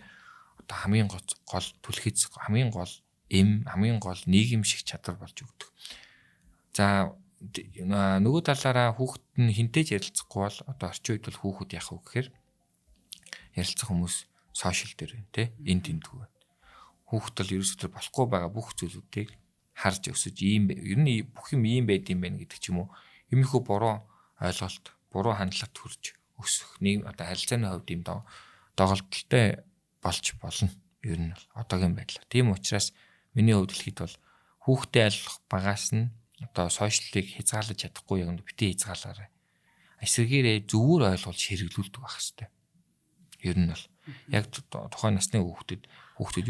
одоо хамгийн гол түлхэц хамгийн гол хамгийн гол нийгэм шиг чадвар болж өгдөг. За нөгөө талаараа хүүхэд нь хинтээж ярилцахгүй бол одоо орчин үед бол хүүхэд яах вэ гэхээр ярилцах хүмүүс сошиал дээр байна те энэ тэмдгүү байна. Хүүхэд бол ерөөсөө болохгүй байгаа бүх зүйлүүдийг харж өсөж ийм ер нь бүх юм ийм байд юм байна гэдэг ч юм уу. Юмхүү буруу ойлголт, буруу хандлагт хүрч өсөх нэг одоо харилцааны хувьд ийм доголдолтой болж болно. Ер нь бол одоогийн байдлаар. Тийм учраас миний хувьд хэлэхэд бол хүүхдээ айлах багаас нь одоо сошиалыг хязгаарлаж чадахгүй яг битээ хязгаалаарай. Эсвэргээрээ зөвөр ойлгуулж хэрэглүүлдэг байх хэрэгтэй. Ер нь бол яг тухайн насны хүүхдэд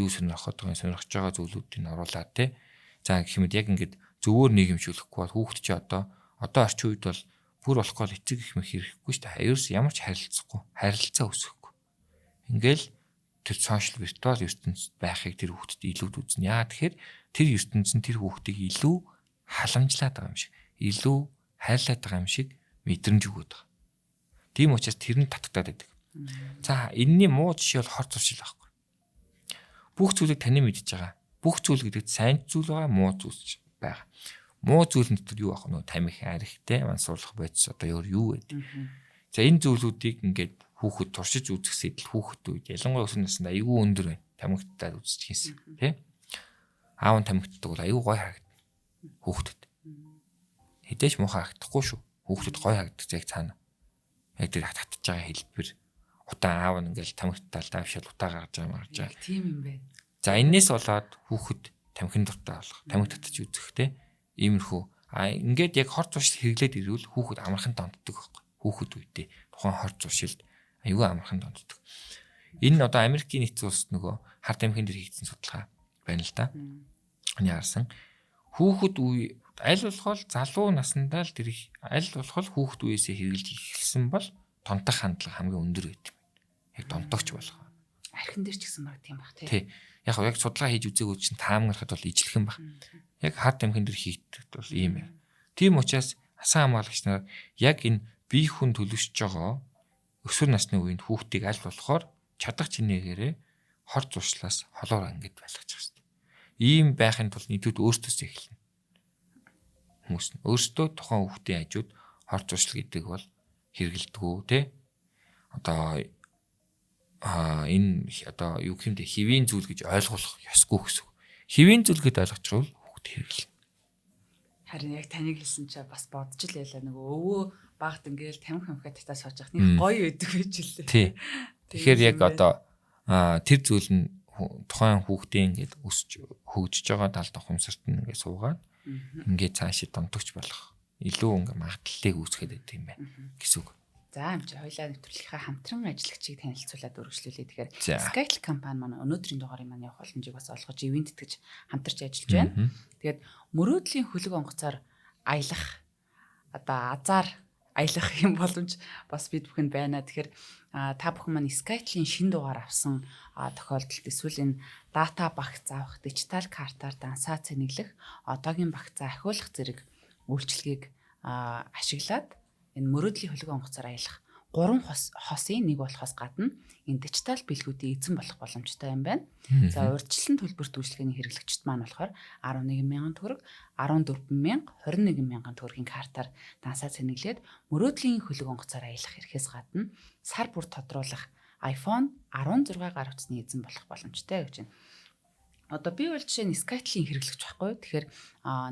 юу сонирхож байгаа зүйлүүдийг оруулаад те. За гэх юм яг ингээд зөвөр нийгэмшүүлэхгүй бол хүүхд чи одоо орчин үед бол бүр болохгүй эцэг их мэх хэрэггүй шүү дээ. Ерөөс ямар ч харилцаа өсөхгүй. Ингээл тэр сошиал виртуал ертөнцид байхыг тэр хүүхдэд илүүд үзнэ. Яа тэгэхээр тэр ертөнцийн тэр хүүхдийг илүү халамжлаад байгаа юм шиг, илүү хайрлаад байгаа юм шиг мэдрэмж өгöd байгаа. Тийм учраас тэр нь татагдаад байдаг. За энэний муу жишээ бол хор зуршил байхгүй. Бүх зүйлийг таны мэдж байгаа. Бүх зүйл гэдэг сайн зүйл байгаа, муу зүйл байгаа. Муу зүйлэн дотор юу ах вэ? Тамхи, архитэй, мансуурлах бодис одоо юу гэдэг. За энэ зүйлүүдийг ингээд хүүхэд туршиж үзэх сэтэл хүүхэд үед ялангуяа өсвөр наснд айгүй өндөр байна. Тамхитад үзчихсэн тий. Аав нь тамхитдаг бол айгүй гой харагдана. Хүүхдэд. Хэдэж муухай харагдахгүй шүү. Хүүхдэд гой харагддаг яг цаана. Яг тэр татж байгаа хэлбэр. Утаа аав нь ингээл тамхитад давшаал утаа гаргаж байгаа. Тийм юм байна. За энэс болоод хүүхэд тамхин дуртай болох, тамхи татж үзэх те. Иймэрхүү Ингээд яг хор зуршил хэрэглээд ирвэл хүүхэд амархан донддог байхгүй. Хүүхэд үедээ тухайн хор зуршилд аюулгүй амархан донддог. Энэ одоо Америкийн нэгдсэн улсад нөгөө хард амхин дээр хийгдсэн судалгаа байна л да. Оны харсан. Хүүхэд үе аль болох залуу наснаа л тэр аль болох хүүхэд үеэсээ хэрэглэж эхэлсэн бол тонтох хандлага хамгийн өндөр байт юм. Яг донтогч болох. Архин дээр ч гэсэн баг тийм баг тий. Яг яг судалгаа хийж үзээгүй чинь таамаглахад бол ижлэхэн баг. Яг хард амхин дээр хийгдэхэд бол ийм юм. Тийм учраас асан хамгаалагч нар яг энэ бие хүн төлөвшөж байгаа өсвөр насны үеийн хүүхдийг аль болохоор чадах чинээгээрээ хор зуршлаас холоор ангид байлгаж байгаа юм. Ийм байхын тулд нийтүүд өөртөөсөө эхэлнэ. Хүмүүс нь өөртөө тухайн хүүхдийн хажууд хор зуршил гэдэг бол хэрэгэлдэггүй тий. Одоо энэ одоо юу гэмдэ хэвийн зүйл гэж ойлгох ёсгүй гэсэн. Хэвийн зүйл гэдээ ойлгочвол хүүхд хэрэглэнэ. Харин яг таныг хэлсэн чи бас бодож л ялаа нөгөө өвөө багт ингээл тамхи хамхаа татаа сууж явах нэг гоё өгдөг байж лээ. Тий. Тэгэхээр яг одоо тэр зүйл нь тухайн хүүхдийн ингээд өсөж хөгжиж байгаа талд ухамсарт нь ингээд суугаад ингээд цаашид донтогч болох илүү ингээд магадлалыг үүсгэж байдаг юм байна гэсэн үг. За юм чи хоёлаа нэвтрүүлгийнхаа хамтран ажиллагчийг танилцуулаад өргөжлүүлээ. Тэгэхээр Skytel компани маань өнөөдрийн дугаарыг маань явах боломжийг бас олгож ивент итгэж хамтарч ажиллаж байна. Тэгээд мөрөөдлийн хөлөг онгоцоор аялах одоо азар аялах юм боломж бас бид бүхэнд байна. Тэгэхээр та бүхэн маань Skytel-ийн шинэ дугаар авсан тохиолдолд эсвэл энэ дата багц авах, дижитал картаар дансаа цэнэглэх, одоогийн багцаа ахиулах зэрэг үйлчилгээг ашиглаад энэ мөрөөдлийн хөлөг онгоцоор аялах 3 хосын нэг болохоос гадна энэ дижитал бэлгүүдийн эзэн болох боломжтой юм байна. За урьдчилан төлбөрт үйлчлэгээний хэрэглэгчид маань болохоор 11,000 төгрөг, 14,000, 21,000 төгрөгийн картаар дансаа цэнэглээд мөрөөдлийн хөлөг онгоцоор аялах эрхээс гадна сар бүр тодруулах iPhone 16 гар утасны эзэн болох боломжтой гэж байна. Одоо би бол жишээ нь Skytel-ийн хэрэглэгч байхгүй. Тэгэхээр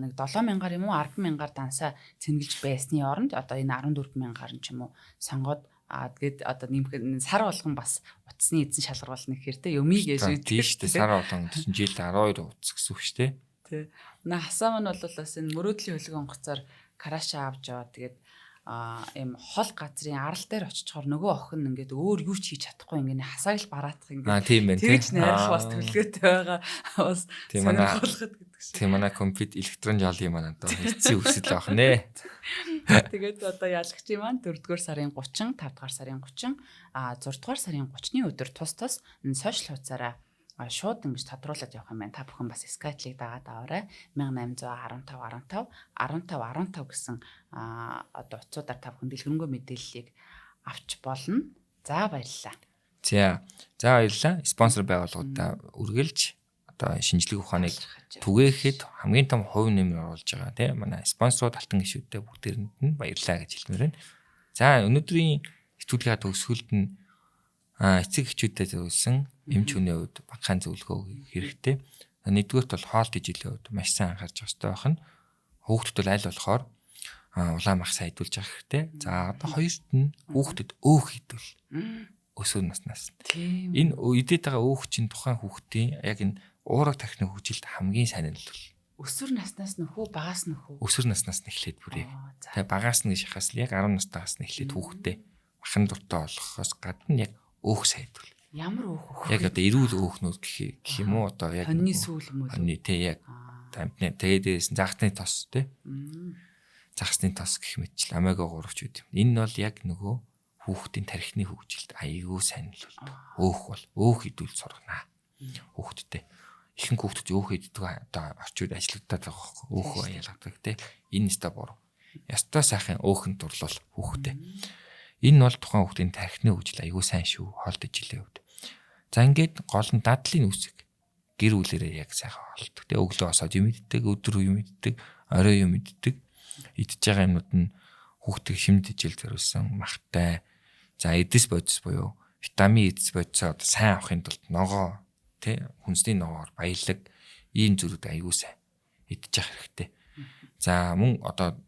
нэг 7,000-аар юм уу 10,000-аар дансаа цэнгэлж байсны оронд одоо энэ 14,000-аар ч юм уу сонгоод тэгээд одоо нэмэх сар болгон бас утасны эзэн шалгаруулна гэхээр юмий гэж үү. Тийм шүү дээ. Сар болгон гэсэн жилд 12 утас гэсэн үг шүү дээ. Тий. Хасаа маань бол бас энэ мөрөөдлийн хөлөг онгоцоор караша авч яваа. Тэгээд ийм хол газрын арал дээр очичоор нөгөө охин ингээд өөр юу ч хийж чадахгүй ингээд хасааг л бараадах ингээд тийм байна тийм. Тэгж найрах бас төлөвлөгөөтэй байгаа. Бас сонирхолтой гэдэг шиг. Тийм манай компьютер электрон жолын маань одоо хэцүү өсөл авах нэ. Тэгээд одоо ялагчийн маань 4-р сарын 30, 5-р сарын 30, 6-р сарын 30-ны өдөр тус сошиал хуудасаараа шууд ингэж тодруулаад явах юм байна. Та бүхэн бас Skytel-ийг дагаад аваарай. 1815 15 15 15 гэсэн одоо утсуудаар та бүхэн дэлгэрэнгүй мэдээллийг авч болно. За баярлалаа. За баярлалаа. Спонсор байгууллагуудаа үргэлж одоо шинжлэх ухааныг түгээхэд хамгийн том хувь нэмэр оруулж байгаа тийм манай спонсорууд алтан гишүүдтэй бүгдээрэнд нь баярлалаа гэж хэлмээр байна. За өнөөдрийн студийн төгсгөлд нь эцэг эхчүүдэд зөвлөсөн эмч хүний хувьд багахан зөвлөгөө хэрэгтэй. Нэгдүгээрт бол хоолт ижилийн хувьд маш сайн анхаарч явах хэрэгтэй байх нь. Хүүхдэд бол аль болохоор улаан мах сайдуулж явах хэрэгтэй. За одоо хоёрт нь хүүхдэд өөх хийдвэл өсвөр наснаас. Энэ идэт байгаа өөх чинь тухайн хүүхдийн яг энэ уурга тархины хөгжилд хамгийн сайн нь л өсвөр наснаас нөхөө багаас нөхөө. Өсвөр наснаас нь эхлээд бүрээ. Тэгээ багаас нь шахаас нь яг 10 настайгаас нь эхлээд хүүхдээ махан дуртай болохоос гадна яг өөх сайдвал. Ямар өөх? Яг одоо эрүүл өөхнүүд гэх юм уу одоо яг хоньны сүүл юм уу? Хоньны тий яг тампны тэгээд дээрээс загсны тос тий. Загсны тос гэх мэтчил омега 3 ч үт юм. Энэ бол яг нөгөө хүүхдийн тархины хөгжилд аягүй сайн л бол. Өөх идүүл сургана. Хүүхдтэй. Ихэнх хүүхдүүд өөх иддэг одоо орчууд ажиллагдаад байгаа хөөхгүй. Өөх аялагдаг тий. Энэ өстой буруу. Ястай сайхан өөхөнд дурлал хүүхдтэй. Энэ бол тухайн хүүхдийн тархины хөгжил аягүй сайн шүү. Хоолт ижилийн хувьд. За ингээд гол нь дадлын үсэг гэр бүлэрээ яг сайхан хоолтдог. Тэгээ өглөө осоод юм иддэг, өдөр юм иддэг, орой юм иддэг. Идж байгаа юмнууд нь хүүхдийг шимт ижил зориулсан махтай. За эдэс бодис буюу витамин эдэс бодисоо сайн авахын тулд ногоо тий хүнсний ногоор баялаг ийм зүйлүүд аягүй сайн идэж явах хэрэгтэй. За мөн одоо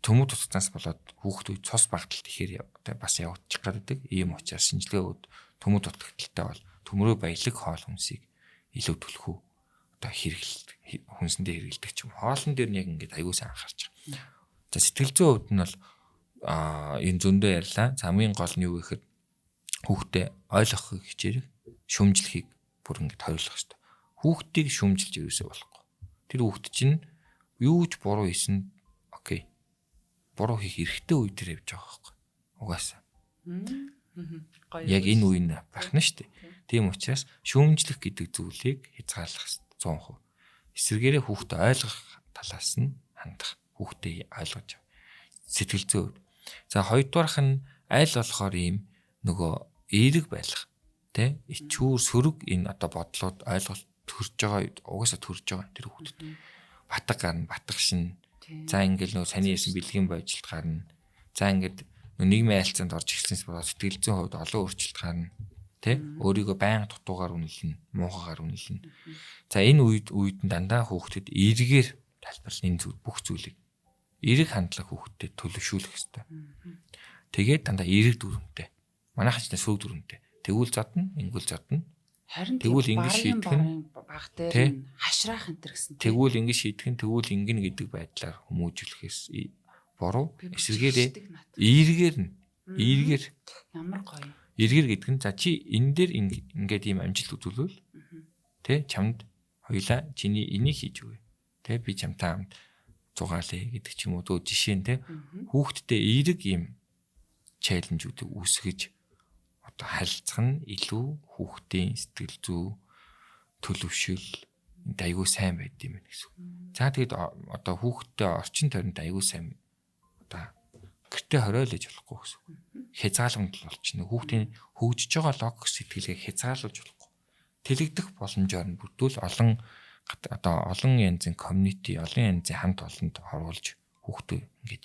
төмөд тусгаас болоод хүүхдүүд цус багталт ихээр бас явуулчих гадаг. Ийм учраас шинжилгээүүд төмөд дутагдaltaй бол төмрөө баялаг хоол хүнсийг илүү төлөх үү. одоо хүнсэндээ хэрэгэлдэг ч юм. Хоолн дээр нь яг ингээд аягүй сайн анхаарч байгаа. За сэтгэл зүйн хувьд нь бол энэ зөндөө ярьлаа. Хамгийн гол нь юу гэхээр хүүхдээ ойлгохыг хичээх, шүмжлэхийг бүр ингээд ойлгох хэрэгтэй. Хүүхдийг шүмжилж ерөөсөө болохгүй. Тэр хүүхд чинь юу ч буруу хийсэн окей. Буруу хийх эрхтэй үе дээр явж байгаа байхгүй. Угаасаа. Яг энэ үе нь байх нь шүү дээ. Тийм учраас шүүмжлэх гэдэг зүйлийг хязгаарлах 100%. Эсвэргээрээ хүүхдээ ойлгох талаас нь хандах. Хүүхдээ ойлгож сэтгэл зүй. За хоёрдугаарх нь аль болохоор ийм нөгөө эерэг байх. Тэ? Ичүүр сөрөг энэ одоо бодлоод ойлголт төрж байгаа угаасаа төрж байгаа тэр хүүхдэд. Батг гарна, батг шин. За ингээл нөгөө саний ясан бэлгийн божилт гарна. За ингээд нийгмийн айлцаанд орж ирсэнээс болоод сэтгэл зүйн хувьд олон өөрчлөлт гарна. Тэ? Өөрийгөө байнга дутуугаар үнэлнэ, муухайгаар үнэлнэ. За энэ үед нь дандаа хүүхдэд эергээр тайлбарлах энэ бүх зүйлийг эерэг хандлага хүүхдэд төлөвшүүлэх хэрэгтэй. Тэгээд дандаа эерэг дүрмтэй. Манайхан ч сөрөг дүрмтэй. Тэгвэл задна, ингүүл задна. Харин тэгвэл ингэж шийдэх нь баг дээр хашраах энэ гэсэн. Тэгвэл ингэж шийдэх нь тэгвэл ингэн гэдэг байдлаар хүмүүжүүлэхээс буруу. Эсвэргээрээ эергээр ямар гоё. Эргэр гэдэг нь за чи энэ дээр ингээд ийм амжилт үзүүлвэл тэ чамд хоёлаа чиний энийг хийж өгье. Тэ би чамтай хамт зугаалъя гэдэг ч юм уу дөө жишээ нь тэ хүүхдтэй эерэг ийм челленжүүдийг үүсгэж одоо харилцах нь илүү хүүхдийн сэтгэл зүй төлөвшөл айгүй сайн байд юм гэсэн. За тэгэд одоо хүүхдтэй орчин тойронд айгүй сайн одоо гэртээ хориолж болохгүй гэсэн. Хязгаарамж болчихно. Хүүхдийн хөгжиж байгаа логик сэтгэлгээ хязгаарлаж болохгүй. Тэлэгдэх боломжоор нь бүрдүүл олон янзын community, олон янзын хамт олонд оруулж хүүхдээ ингэж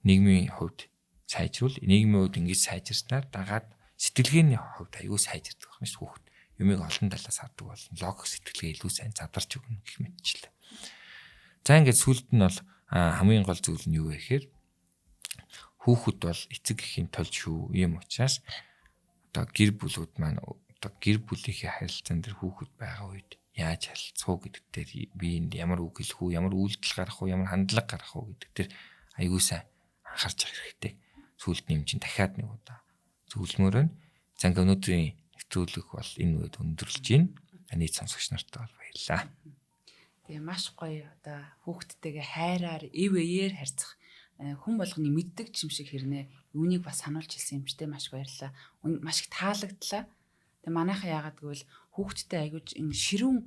нийгмийн хувьд сайжруул, нийгмийн хувьд ингэж сайжирснаар дагаад сэтгэлгээний хувьд аюу сайжирдаг байна шүү хүүхд. Юмыг олон талаас хардаг болно. Логик сэтгэлгээ илүү сайн задарч өгнө гэх мэтчлээ. За ингээд сүлд нь бол хамгийн гол зүйл нь юу вэ гэхээр хүүхэд бол эцэг эхийн тул шүү. Ийм учраас одоо гэр бүлүүд маань одоо гэр бүлийнхээ харилцаан дээр хүүхэд байгаа үед яаж харилцах уу гэдэг дээр биеинд ямар үг хэлэх үү, ямар үйлдэл гаргах уу, ямар хандлага гаргах уу гэдэг дээр аюу сайн анхаарч явах хэрэгтэй. Сүлд нэм чинь дахиад нэг удаа зөвлөмөр байна. Занг өнөөдрийн нэвтрүүлэг бол энэ үед өндөрлөж байна. Таны сонсогч нартай бол баярлалаа. Тэгээ маш гоё одоо хүүхдтэйгээ хайраар ив ээер харьцах хүн болгоны мэддэг юм шиг хэрнээ үүнийг бас сануулж хэлсэн юм чтэй маш баярлалаа. Маш их таалагдлаа. Тэгээ манайхаа яагаад гэвэл хүүхдтэй аягуулж энэ ширүүн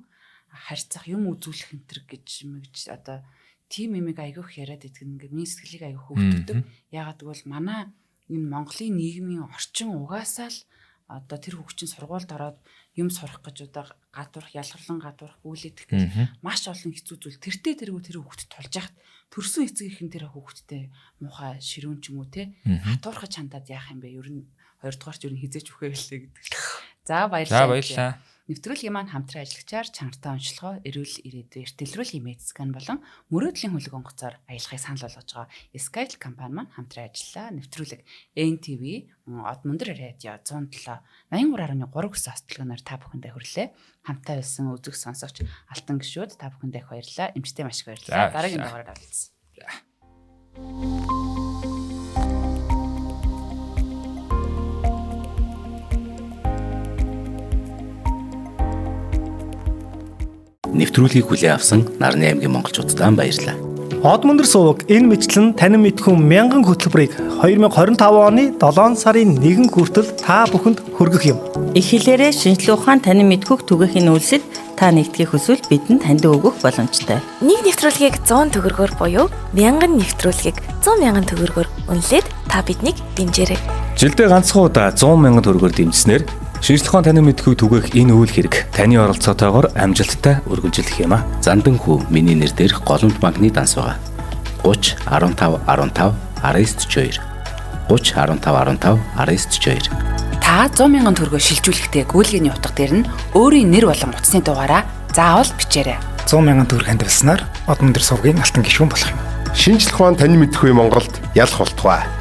харьцах юм үзүүлэх энтер гэж мэгж одоо тим имийг аягуулх яриад идэх ингээ миний сэтгэлийг аяг хөвгддөг. Яагаад гэвэл манай энэ Монголын нийгмийн орчин угаасаа л одоо тэр хүүхчин сургуульд ороод юм сурах гэж одоо гадуурх ялгарлан гадуурх гүйлэдэх гэж маш олон хэцүү зүйл тэртээ тэргүй тэр хүүхдэд тулж яхад төрсөн эцэг ихэн тэр хүүхдтэй муухай ширүүн ч юм уу те хатуурхаж хандаад яах юм бэ ер нь хоёрдугаарч ер нь хизээч өгөхэй гэлээ гэдэг. За баярлалаа. Нэвтрүүлгийн маань хамтран ажиллагчаар чанартай онцлогоо эрүүл ирээдүйн эртэлрүүл хэмээцгэн болон мөрөөдлийн хөлөг онгоцоор аялахыг санал болгож байгаа Skytel компани маань хамтран ажиллаа. Нэвтрүүлэг NTV Од Мөндөр радио 107 83.3 гэсэн остолгоноор та бүхэндээ хүрэлээ. Хамтаа байсан үзэг сонсогч алтан гишүүд та бүхэндээ их баярлалаа. Эмчтэй маш их баярлалаа. Дараагийн дугаараар уулзъя. Нэвтрүүлгийг хүлээн авсан Нарны аймгийн монголчуудаа баярлалаа. Од Мөндөр суваг энэ мэтлэн танин мэдхүн 1000 хөтөлбөрийг 2025 оны 7 сарын 1 хүртэл та бүхэнд хүргэх юм. Их хэлээрээ шинжлэх ухаан танин мэдхүг түгээхийн үйлсэд та нэгтгэх хүсвэл бидэнд таньд өгөх боломжтой. Нэг нэвтрүүлгийг 100 төгрөгөөр буюу 1000 нэвтрүүлгийг 100,000 төгрөгөөр үнэлээд та биднийг дэмжээрэй. Жилдээ ганцхан удаа 100,000 төгрөгөөр дэмжснээр шинжлэх ухаан танин мэдхүг түгээх энэ үйл хэрэг таны оролцоотойгоор амжилттай үргэлжлэх юм а. Зандан хүү миний нэр дээрх голомт банкны данс байгаа. 30 15 15 942 30 15 15 942. Та 100,000 төгрөгөөр шилжүүлэхдээ гүйлгээний утга дээр нь өөрийн нэр болон утасны дугаараа заавал бичээрэй. 100,000 төгрөг хандвалснаар Од Мөндөр сувгийн алтан гишүүн болох юм. Шинжлэх ухаан танин мэдхүй Монголд ялах болтугай.